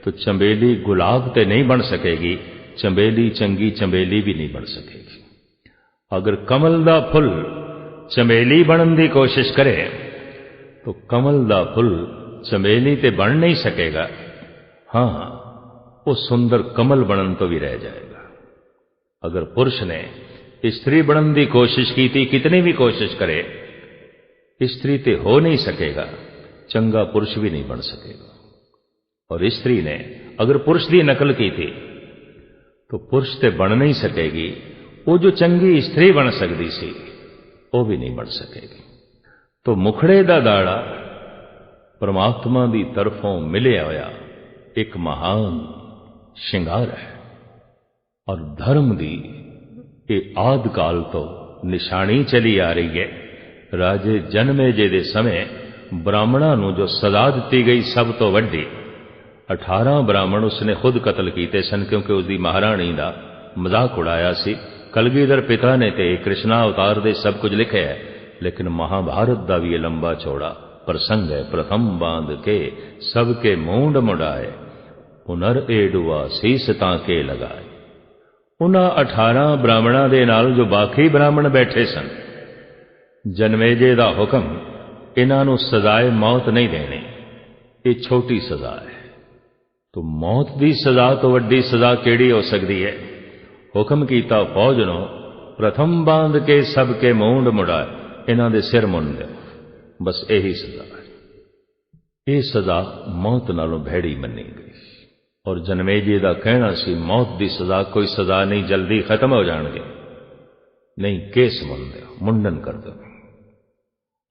[SPEAKER 2] तो चंबेली गुलाब ते नहीं बन सकेगी, चंबेली चंगी चंबेली भी नहीं बन सकेगी। अगर कमल दा फुल चंबेली बनने की कोशिश करे तो कमल दा फुल चंबेली ते बन नहीं सकेगा। हाँ, वो सुंदर कमल बनन तो भी रह जाएगा। अगर पुरुष ने स्त्री बनने की कोशिश की थी, कितनी भी कोशिश करे, स्त्री ते हो नहीं सकेगा, चंगा पुरुष भी नहीं बन सकेगा। और स्त्री ने अगर पुरुष की नकल की थी तो पुरुष ते बन नहीं सकेगी, वो जो चंगी स्त्री बन सकती सी वो भी नहीं बन सकेगी। तो मुखड़े दा दाड़ा परमात्मा की तरफों मिलिया होया एक महान श्रृंगार है, और धर्म की ये आद काल तो निशानी चली आ रही है। राजे जनमेजे दे समय ब्राह्मणों नूं जो सजा दी गई सब तो वड्डी, 18 ब्राह्मण उसने खुद कतल किए सन, क्योंकि उसकी महाराणी का मजाक उड़ाया सी। कलगीधर पिता ने ते कृष्णा अवतार दे सब कुछ लिखे है, लेकिन महाभारत का भी ये लंबा चौड़ा प्रसंग है। प्रथम बांध के सबके मूंड मुड़ाए, पुनर एडुआ सीस ताके लगाए। उन्हां 18 ब्राह्मणों के नाल जो बाकी ब्राह्मण बैठे सन, जनमेजे का हुक्म इन्हों सजाए मौत नहीं देनी, ये छोटी सजा है। तो मौत की सजा तो वड्डी सजा केड़ी हो सकती है? हुक्म कीता फौज नो, प्रथम बांध के सबके मूंड मुड़ाए, इन्हां दे सिर मुंड दे, बस यही सजा है। ये सजा मौत नालों भैड़ी मनी गई। और जनमेजे का कहना सी मौत की सजा कोई सजा नहीं, जल्दी खत्म हो जाएंगे। नहीं, केस मुन दो, मुंडन कर दो।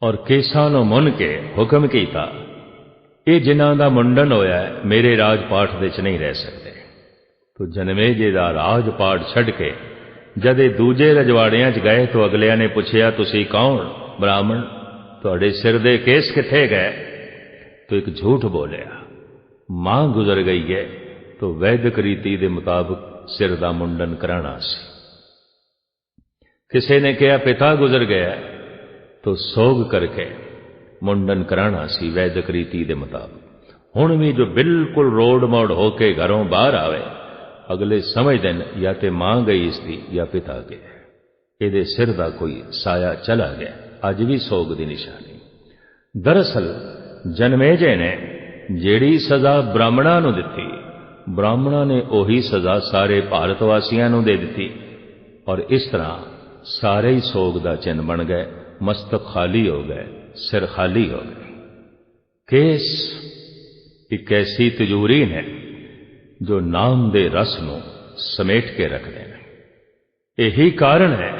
[SPEAKER 2] और केसां नूं मुन के हुक्म कीता, ये जिन्हां दा मुंडन होया है मेरे राजपाठ दे च नहीं रह सकते। तो जनमेजे दा राजपाठ छड़ के जदे दूजे रजवाड़ियां च गए तो अगलिया ने पूछया, तुसी कौन? ब्राह्मण, तुहाडे सिर दे केस किथे गए? तो एक झूठ बोलिया, मां गुजर गई है, तो वैदिक रीति के मुताबिक सिर का मुंडन कराना सी। किसी ने कहा पिता गुजर गया, तो सोग करके मुंडन कराना सी वैदिक रीति के मुताबिक। हुण भी जो बिल्कुल रोड मोड़ होके घरों बाहर आवे, अगले समझते हैं या तो मां गई इसकी या पिता गया, ये सिर का कोई साया चला गया। अज भी सोग की निशानी। दरअसल जनमेजे ने जेड़ी सजा ब्राह्मणों नूं दिती, ब्राह्मणों ने ओही सजा सारे भारतवासियों नूं दे दी। और इस तरह सारे ही सोग का चिन्ह बन गए, मस्तक खाली हो गए, सिर खाली हो गए। केस एक ऐसी तिजोरी ने जो नाम दे रस नूं समेट के रखते हैं। यही कारण है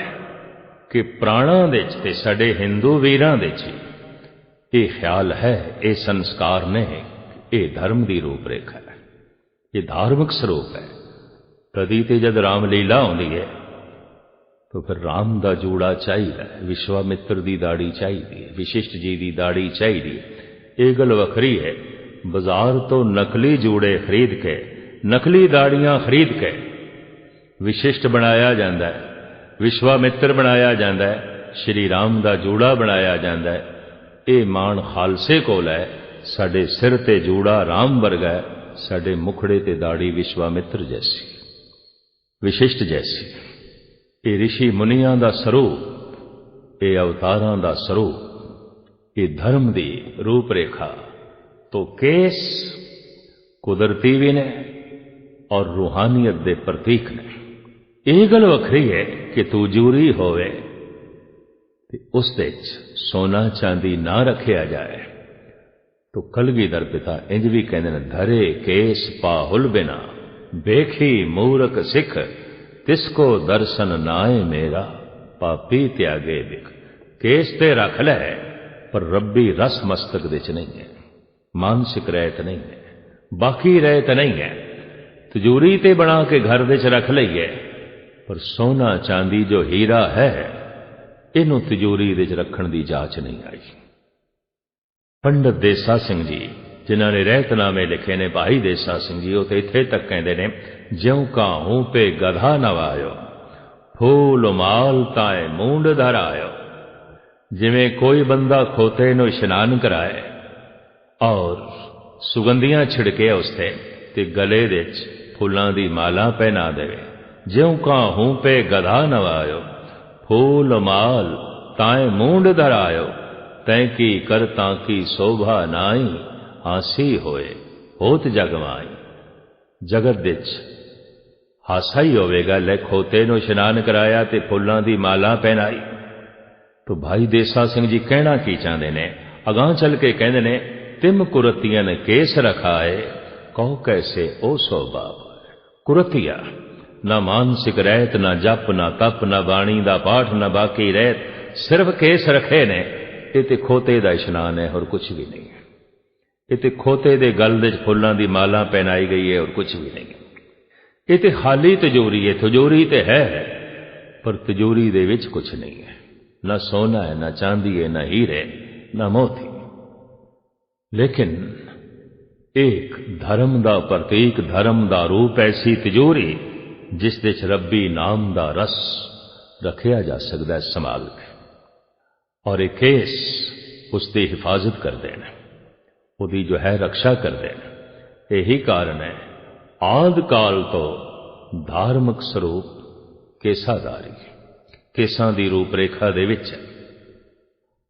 [SPEAKER 2] कि प्राणा दे ते साडे हिंदू वीरां दे ये ख्याल है, ये संस्कार ने, ये धर्म की रूपरेखा है। ये धार्मिक स्वरूप है। तदी ते जद रामलीला आउंदी है तो फिर राम दा जूड़ा चाहिए, विश्वामित्र दी दाड़ी चाहिए, विशिष्ट जी दी दाड़ी चाहिए। ये गल वखरी है, बाजार तो नकली जूड़े खरीद के, नकली दाड़ियां खरीद के विशिष्ट बनाया जाता है, विश्वामित्र बनाया जाता है, श्री राम दा जूड़ा बनाया जाता है। ये मान खालसे कोल है। साडे सिर ते जूड़ा राम वर्गा है, साडे मुखड़े ते दाड़ी विश्वामित्र जैसी, विशिष्ट जैसी। ये ऋषि मुनियां दा स्वरूप, ये अवतारां दा स्वरूप, ये धर्म दी रूपरेखा। तो केस कुदरती भी ने और रूहानियत दे प्रतीक ने। यह गल वखरी है कि तूजूरी होवे ते उस दे सोना चांदी ना रखिया जाए। तो कलगीधर पिता इंज भी कहते हैं, धरे केस पाहुल बिना बेखी मूरख सिख, तिसको दर्शन नाए मेरा पापी त्यागे बिख। केस ते रख ले पर रब्बी रस मस्तक दे च नहीं है, मानसिक रहत नहीं है, बाकी रहत नहीं है। तिजोरी ते बना के घर दे च रख लईए, पर सोना चांदी जो हीरा है इनू तिजोरी दे च रखण दी जाच नहीं आई। पंडित देसा सिंह जी जिन्होंने रहतनामे लिखे ने, भाई देसा सिंह जी, वो तो इत्थे तक कहते ने, ज्यों काहूं पे गधा नवायो, फूल माल ताए मूंड धरायो। जिमें कोई बंदा खोते नु इशनान कराए और सुगंधियां छिड़के उसते ते गले दे फूलों की माला पहना देवे। ज्यों काहूं पे गधा नवायो, फूल माल ताए मूंड धरायो। तैकी करता की शोभा नाई, हासी होए होत जगवाई। जगत दिच हासा ही होवेगा, ले खोते नो इशनान कराया ते फुल्लां दी माला पहनाई। तो भाई देसा सिंह जी कहना की चाहते ने, अगां चल के कहते ने, तिम कुरतियन केस रखाए, कहो कैसे ओ स्वभाव। कुरतिया ना मानसिक रहत, ना जप, ना तप, ना बाणी दा पाठ, ना बाकी रहत, सिर्फ केस रखे ने। ये तो खोते दा इशनान है और कुछ भी नहीं है। ये तो खोते दे गल दे फुल्लां दी माला पहनाई गई है और कुछ भी नहीं है। ये तो खाली तिजोरी है। तिजोरी तो है पर तिजोरी दे विच कुछ नहीं है, ना सोना है, ना चांदी है, ना हीरे, ना मोती। लेकिन एक धर्म दा प्रतीक, धर्म दा रूप, ऐसी तिजोरी जिस दे च रब्बी नाम दा रस रखिया जा सकता है संभाल के। और एक केस उसकी हिफाजत कर देना, उसकी जो है रक्षा कर देना। यही कारण है आद काल तो धार्मिक स्वरूप केसाधारी, केसां दी रूपरेखा दे विच।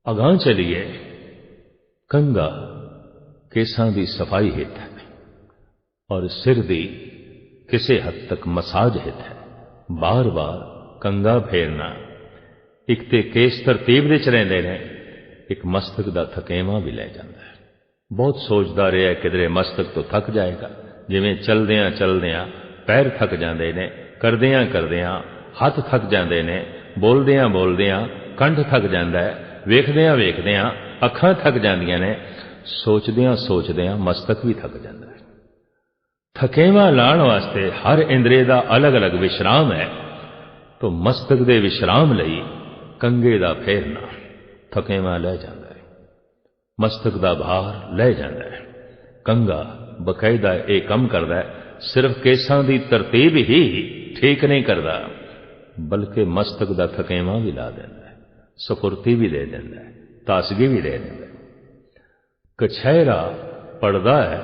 [SPEAKER 2] अगां चलिए, कंगा केसां दी सफाई हित है और सिर दी किसी हद तक मसाज हित है। बार बार कंगा फेरना, एक ते केस तरतीब दे च रहिंदे ने, एक मस्तक दा थकेवा भी लै जांदा है। बहुत सोचदा रहा किधरे मस्तक तो थक जाएगा, जिवें चलदियां चलदियां पैर थक जांदे ने, करदियां करदियां हथ थक जांदे ने, बोलदियां बोलदियां कंठ थक जांदा है, वेखदियां वेखदियां अखां थक जांदियां ने, सोचदियां सोचदियां मस्तक भी थक जांदा है। थकेवा लाण वास्ते हर इंद्रिय दा अलग अलग विश्राम है। तो मस्तक दे विश्राम लई कंगे दा फेरना थकेवा लै जांदा है, मस्तक दा भार लै जांदा है। कंगा बकायदा ये कम करदा है, सिर्फ केसां दी तरतीब ही ठीक नहीं करदा, बल्कि मस्तक दा थकेवा भी ला देंदा है, सफुर्ती भी दे देंदा है, ताजगी भी दे देंदा है। कछहरा पड़दा है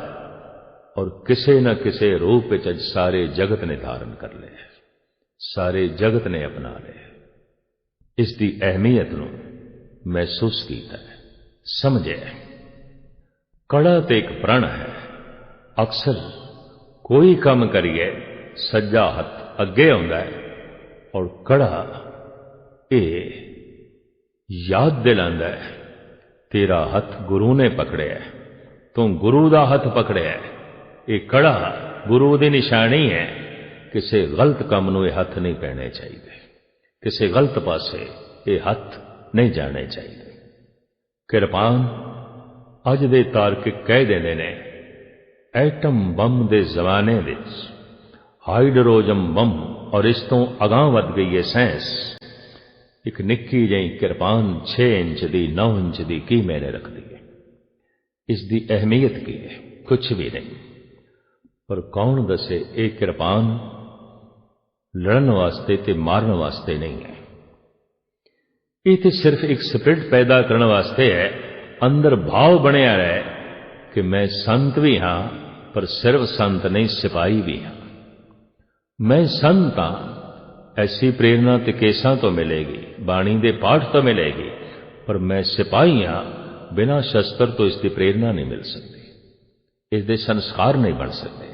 [SPEAKER 2] और किसे न किसे रूप विच सारे जगत ने धारण कर लिया, सारे जगत ने अपना लिया। इसकी अहमियत नूं महसूस कीता है, समझे। कड़ा तो एक प्रण है। अक्सर कोई काम करिए सज्जा हथ अगे आउंदा है और कड़ा ये याद दिलांदा है, तेरा हथ गुरु ने पकड़े है, तू गुरु दा हथ पकड़े है। ये कड़ा गुरु की निशानी है। किसी गलत काम नूं ये हथ नहीं पैने चाहिए, किसी गलत पासे ये हथ नहीं जाने चाहिए। किरपान अज दे तार्किक कह देंदे ने, ਐਟਮ ਬੰਬ ਦੇ ਜ਼ਮਾਨੇ ਵਿੱਚ ਹਾਈਡਰੋਜਨ ਬੰਬ ਔਰ ਇਸ ਤੋਂ ਅਗਾਂਹ ਵੱਧ ਗਈ ਹੈ ਸਾਇੰਸ। ਇੱਕ ਨਿੱਕੀ ਜਿਹੀ ਕਿਰਪਾਨ 6 ਇੰਚ ਦੀ 9 ਇੰਚ ਦੀ ਕੀ ਮਾਇਨੇ ਰੱਖਦੀ ਹੈ? ਇਸ ਦੀ ਅਹਿਮੀਅਤ ਕੀ ਹੈ? ਕੁਛ ਵੀ ਨਹੀਂ। ਪਰ ਕੌਣ ਦੱਸੇ ਇਹ ਕਿਰਪਾਨ ਲੜਨ ਵਾਸਤੇ ਤੇ ਮਾਰਨ ਵਾਸਤੇ ਨਹੀਂ ਹੈ। ਇਹ ਤੇ ਸਿਰਫ ਇੱਕ ਸਪਿਰਿਟ ਪੈਦਾ ਕਰਨ ਵਾਸਤੇ ਹੈ। ਅੰਦਰ ਭਾਵ ਬਣਿਆ ਰਹੇ ਕਿ ਮੈਂ ਸੰਤ ਵੀ ਹਾਂ, ਪਰ ਸਿਰਫ ਸੰਤ ਨਹੀਂ, ਸਿਪਾਹੀ ਵੀ ਹਾਂ। ਮੈਂ ਸੰਤ ਹਾਂ, ऐसी प्रेरणा तो केसां तो मिलेगी, बाणी दे पाठ तो मिलेगी, पर मैं सिपाही हाँ, बिना शस्त्र तो इसकी प्रेरणा नहीं मिल सकती, इसके संस्कार नहीं बन सकते।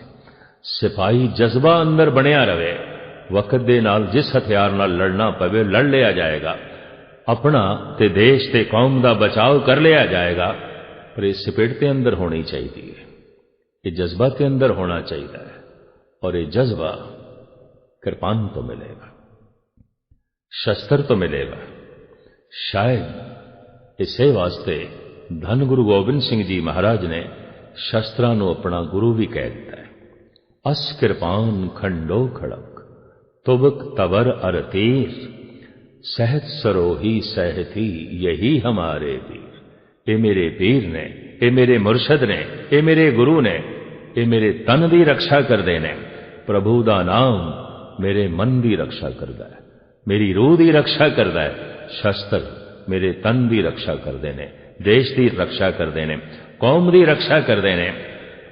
[SPEAKER 2] सिपाही जज्बा अंदर बनिया रहे, वक्त दे नाल जिस हथियार नाल लड़ना पवे लड़ लिया जाएगा, अपना ते देश ते कौम का बचाव कर लिया जाएगा। पर इस स्पिरिट के अंदर होनी चाहिए, ये जज्बा के अंदर होना चाहिए, और ये जज्बा कृपान तो मिलेगा, शस्त्र तो मिलेगा। शायद इसे वास्ते धन गुरु गोबिंद सिंह जी महाराज ने शस्त्रां नूं अपना गुरु भी कह दिता है। अस कृपान खंडो खड़क तुबक तवर अर तीर, सहत सरोही सहती यही हमारे वीर। ये मेरे पीर ने, ये मेरे मुर्शद ने, ये मेरे गुरु ने, ये मेरे तन की रक्षा करते हैं। प्रभु का नाम मेरे मन की रक्षा करता है, मेरी रूह की रक्षा करता है। शस्त्र मेरे तन की रक्षा करते हैं, देश की रक्षा करते हैं, कौम की रक्षा करते हैं।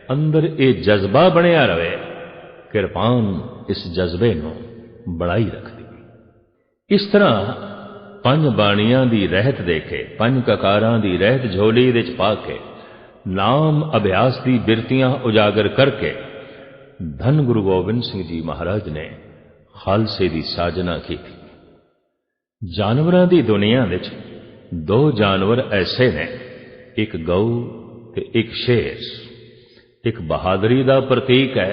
[SPEAKER 2] अंदर ये जज्बा बनया रहे, कृपान इस जज्बे नूं बढ़ाई रखती। इस तरह पंज बाणियां दी रहत देखे, पंज ककारां दी रहत झोली विच पा के, नाम अभ्यास की बिरतियां उजागर करके धन गुरु गोबिंद सिंह जी महाराज ने खालसे की साजना की थी। जानवरां दी दुनिया विच दो जानवर ऐसे ने, एक गऊ ते एक शेर। एक बहादुरी का प्रतीक है,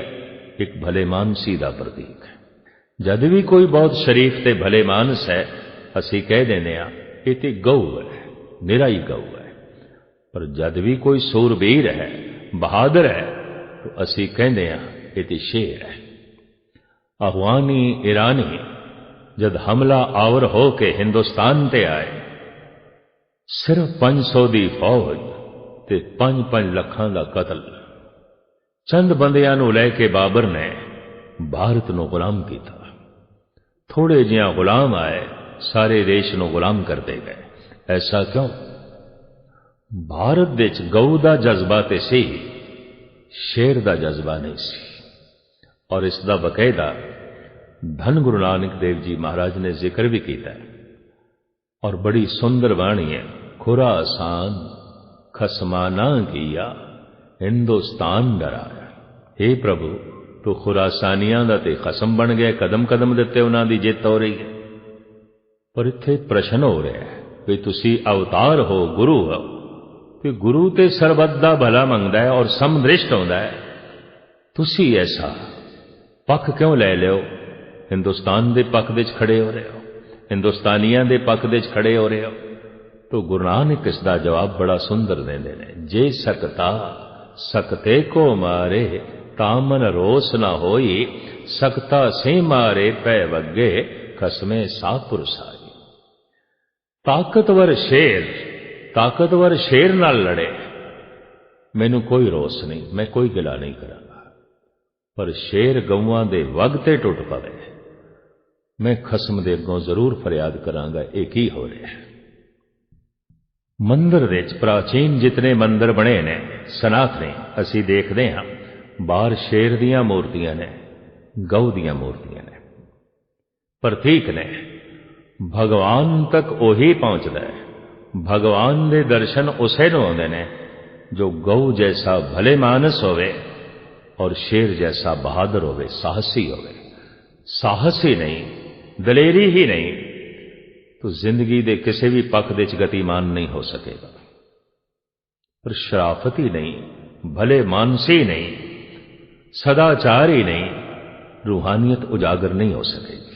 [SPEAKER 2] एक भले मानसी का प्रतीक है। जद भी कोई बहुत शरीफ ते भले मानस है, असी कह देने ये ते गऊ है, निराई गऊ है। पर जद भी कोई सूरबीर है, बहादुर है, तो असी कहते ये ते शेर है। अफगानी ईरानी जद हमला आवर हो के हिंदुस्तान ते आए, सिर्फ 500 दी फौज ते 5-5 लखां दा कतल, चंद बंदियां नूं लैके बाबर ने भारत नूं गुलाम किया। थोड़े जिहा गुलाम आए, सारे देश नूं गुलाम करते गए। ऐसा क्यों? भारत विच गऊ दा जज्बा ते सी, शेर दा जज्बा नहीं सी। और इसका बकायदा धन गुरु नानक देव जी महाराज ने जिक्र भी किया है, और बड़ी सुंदर वाणी है। खुरासान खसमाना किया, हिंदुस्तान डराया। हे प्रभु, तो खुरासानियां दा ते खसम बन गया, कदम कदम दिते उन्हां दी जित हो रही है। पर इत्थे प्रश्न हो रहा है कि तुसी अवतार हो, गुरु हो, कि गुरु ते सरबत दा भला मंगदा है और समदृष्ट होंदा है, तुसी ऐसा पक्ष क्यों ले लियो? हिंदुस्तान के पक्ष विच खड़े हो रहे हो, हिंदुस्तानियां के पक्ष विच खड़े हो रहे हो। तो गुरु नानक इसका जवाब बड़ा सुंदर देंदे ने। जे सकता सकते को मारे, तामन रोस ना होई, सकता से मारे पै वगे, खसमे सापुर साई। ताकतवर शेर नाल लड़े, मैनू कोई रोस नहीं, मैं कोई गिला नहीं करांगा। पर शेर गऊआं दे वग ते टुट पवे, मैं खसम दे अगों जरूर फरियाद करांगा। एक ही हो रहा है। मंदिर विच प्राचीन जितने मंदिर बने ने सनातनी, असी देखते हाँ बाहर शेर दियां मूर्तियां ने, गऊ दियां मूर्तियां ने, प्रतीक ने। भगवान तक ओही पहुंचता है, भगवान दे दर्शन उसे नूं आउंदे ने जो गऊ जैसा भले मानस होवे और शेर जैसा बहादुर होवे, साहसी होवे। साहस ही नहीं, दलेरी ही नहीं, तो जिंदगी दे किसी भी पक्ष विच गतिमान नहीं हो सकेगा। पर शराफत ही नहीं, भले मानसी नहीं, सदाचार ही नहीं, रूहानियत उजागर नहीं हो सकेगी।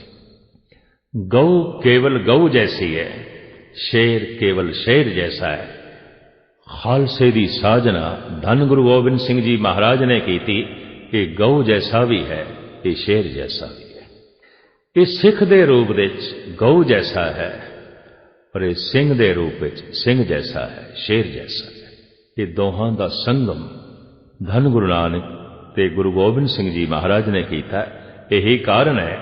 [SPEAKER 2] गऊ केवल गऊ जैसी है, शेर केवल शेर जैसा है। खालसे दी साजना धन गुरु गोबिंद सिंह जी महाराज ने की थी। ये गऊ जैसा भी है, ये शेर जैसा भी है। ये सिख दे रूप विच गऊ जैसा है, पर ये सिंह दे रूप विच सिंह जैसा है, शेर जैसा है। ये दोहां दा संगम धन गुरु नानक ते गुरु गोबिंद सिंह जी महाराज ने कीता। यही कारण है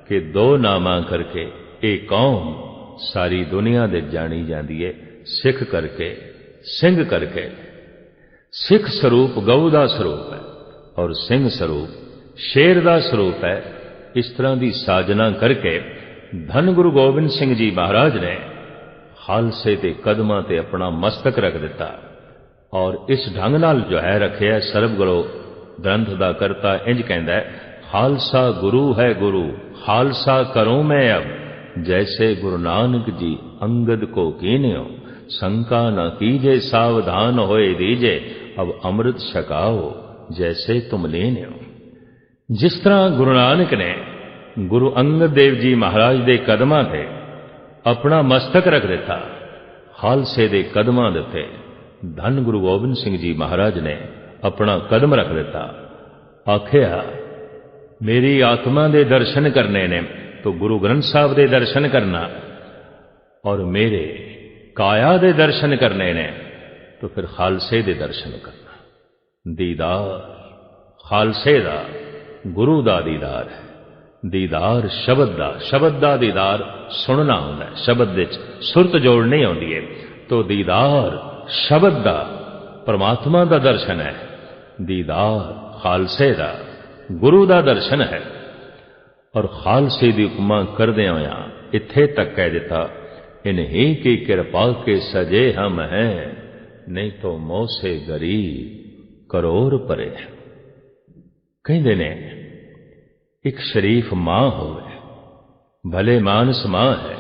[SPEAKER 2] कि दो नामां करके ये कौम सारी दुनिया दे जानी जाती है। सिख करके, सिंह करके। सिख स्वरूप गऊ दा स्वरूप है और सिंह स्वरूप शेर दा स्वरूप है। इस तरह की साजना करके धन गुरु गोबिंद सिंह जी महाराज ने खालसे के कदमां ते अपना मस्तक रख दिता और इस ढंग नाल जो है रखे है। सर्वगुरु ग्रंथ का करता इंज कहता है, खालसा गुरु है गुरु, खालसा करूं मैं अब, जैसे गुरु नानक जी अंगद को कीन्यो, शंका न कीजे सावधान होए दीजे, अब अमृत छकाओ जैसे तुम लेन्यो। जिस तरह गुरु नानक ने गुरु अंगद देव जी महाराज के कदमां ते अपना मस्तक रख दिता, खालसे दे कदमां दिते धन गुरु गोबिंद सिंह जी महाराज ने अपना कदम रख दिता। आखिया मेरी आत्मा दे दर्शन करने ने तो गुरु ग्रंथ साहब दे दर्शन करना, और मेरे काया दे दर्शन करने ने तो फिर खालसे दे दर्शन करना। दीदार खालसे दा, गुरु दा दीदार है। दीदार शब्द दा दीदार सुनना होंदा है, शब्द विच सुरत जोड़नी होंदी है। तो दीदार शब्द दा परमात्मा दा दर्शन है, दीदार खालसे दा गुरु दा दर्शन है। और खालसे दी उपमा करदे होया इत्थे तक कह दिता, इन्हीं की कृपा के सजे हम हैं, नहीं तो मोह से गरीब करोड़ परे। कहंदे ने एक शरीफ मां होवे, भले मानस मां है,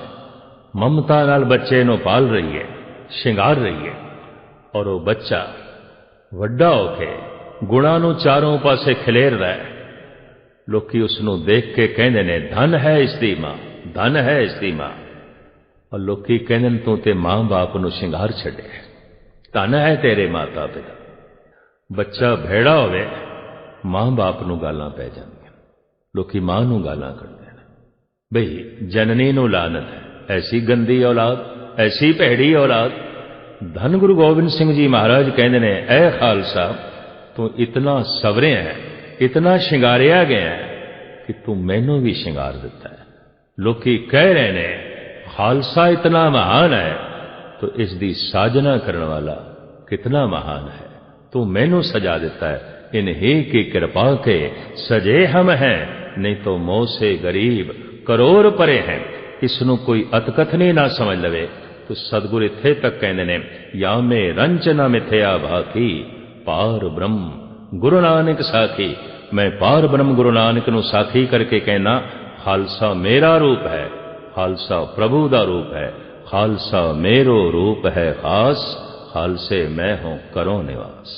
[SPEAKER 2] ममता नाल बच्चे नूं पाल रही है, शिंगार रही है, और वो बच्चा वड्डा होके गुणा नूं चारों पासे खिलेर रहा है। लोकी उसनूं देख के कहंदे ने धन है इसदी मां, धन है इसदी मां। और लोकी कहंदे ने तूं ते मां बाप नूं शिंगार छड्डे, धन है तेरे माता पिता। बच्चा भेड़ा होवे, मां बाप नूं गालां पै जांदियां, लोकी मां नूं गालां कढदे ने, बई जननी नूं लानत है, ऐसी गंदी औलाद, ऐसी भैड़ी औलाद। धन गुरु गोबिंद सिंह जी महाराज कहंदे ने, ऐ खालसा तू इतना सवरे है, इतना शिंगारिया गया है कि तू मैनू भी शिंगार दिता है। लोकी कह रहे ने खालसा इतना महान है तो इसकी साजना करने वाला कितना महान है, तू मैनू सजा दिता है। इन्हीं की कृपा के सजे हम हैं, नहीं तो मोह से गरीब करोड़ परे हैं। इसनों कोई अतकथनी ना समझ लवे तो सतगुरु इत्थे तक कहंदे ने, या में रंच न मिथया भाकी, पार ब्रह्म गुरु नानक साखी। मैं पार ब्रह्म गुरु नानक नूं साखी करके कहना, खालसा मेरा रूप है, खालसा प्रभु दा रूप है, खालसा मेरो रूप है खास, खालसे मैं हूं करो निवास।